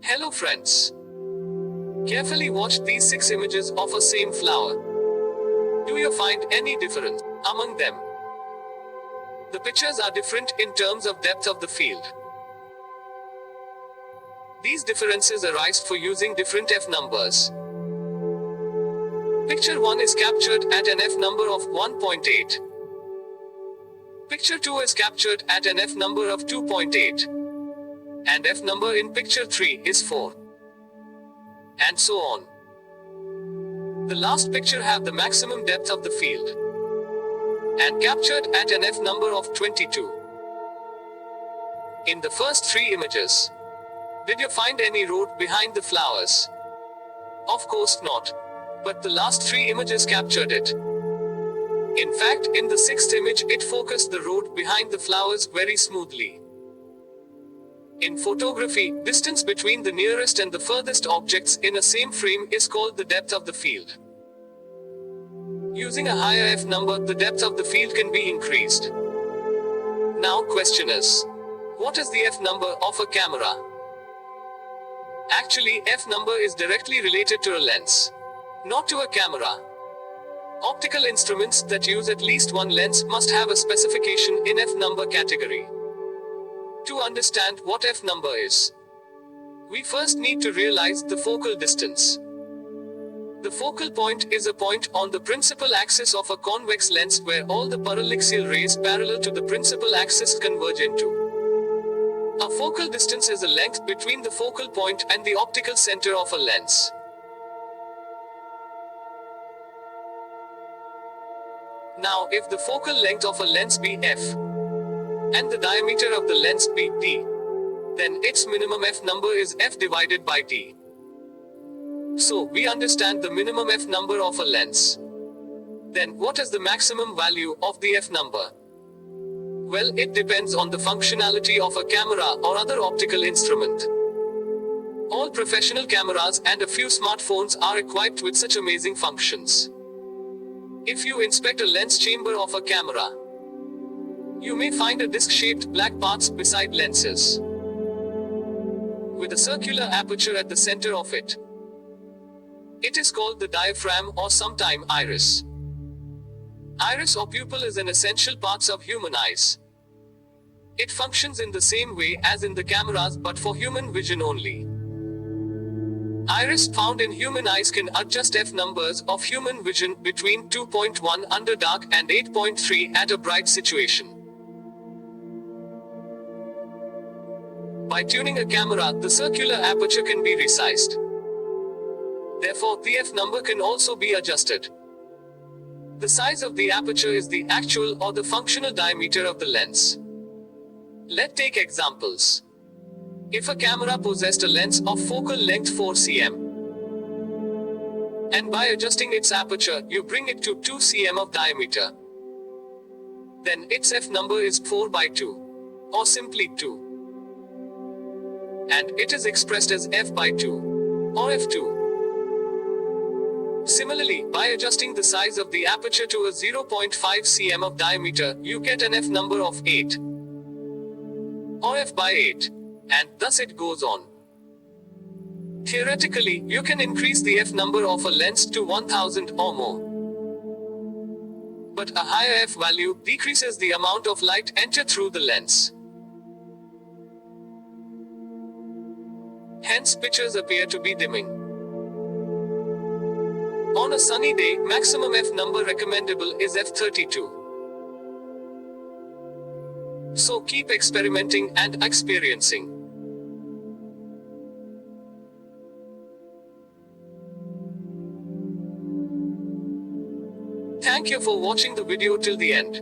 Hello friends. Carefully watch these 6 images of a same flower. Do you find any difference among them? The pictures are different in terms of depth of the field. These differences arise for using different f numbers. Picture 1 is captured at an f number of 1.8. Picture 2 is captured at an f number of 2.8. And f number in picture 3 is 4. And so on. The last picture have the maximum depth of the field and captured at an f number of 22. In the first 3 images, did you find any road behind the flowers? Of course not. But the last 3 images captured it. In fact, in the 6th image, it focused the road behind the flowers very smoothly. In photography, distance between the nearest and the furthest objects in a same frame is called the depth of the field. Using a higher f number, the depth of the field can be increased. Now question is, what is the f number of a camera? Actually, f number is directly related to a lens, not to a camera. Optical instruments that use at least one lens must have a specification in f number category. To understand what f number is, we first need to realize the focal distance. The focal point is a point on the principal axis of a convex lens where all the parallaxial rays parallel to the principal axis converge into. A focal distance is a length between the focal point and the optical center of a lens. Now, if the focal length of a lens be f, and the diameter of the lens be d, then its minimum f number is f divided by d. So, we understand the minimum f number of a lens. Then, what is the maximum value of the f number? Well, it depends on the functionality of a camera or other optical instrument. All professional cameras and a few smartphones are equipped with such amazing functions. If you inspect a lens chamber of a camera, you may find a disc-shaped black parts beside lenses, with a circular aperture at the center of it. It is called the diaphragm or sometime iris. Iris or pupil is an essential part of human eyes. It functions in the same way as in the cameras but for human vision only. Iris found in human eyes can adjust f numbers of human vision between 2.1 under dark and 8.3 at a bright situation. By tuning a camera, the circular aperture can be resized. Therefore, the f number can also be adjusted. The size of the aperture is the actual or the functional diameter of the lens. Let's take examples. If a camera possessed a lens of focal length 4 cm, and by adjusting its aperture, you bring it to 2 cm of diameter, then its f number is 4 by 2, or simply 2. And it is expressed as f by 2, or f2. Similarly, by adjusting the size of the aperture to a 0.5 cm of diameter, you get an f number of 8, or f by 8, and thus it goes on. Theoretically, you can increase the f number of a lens to 1000 or more. But a higher f value decreases the amount of light enter through the lens. Hence, pictures appear to be dimming. On a sunny day, maximum f number recommendable is f32. So keep experimenting and experiencing. Thank you for watching the video till the end.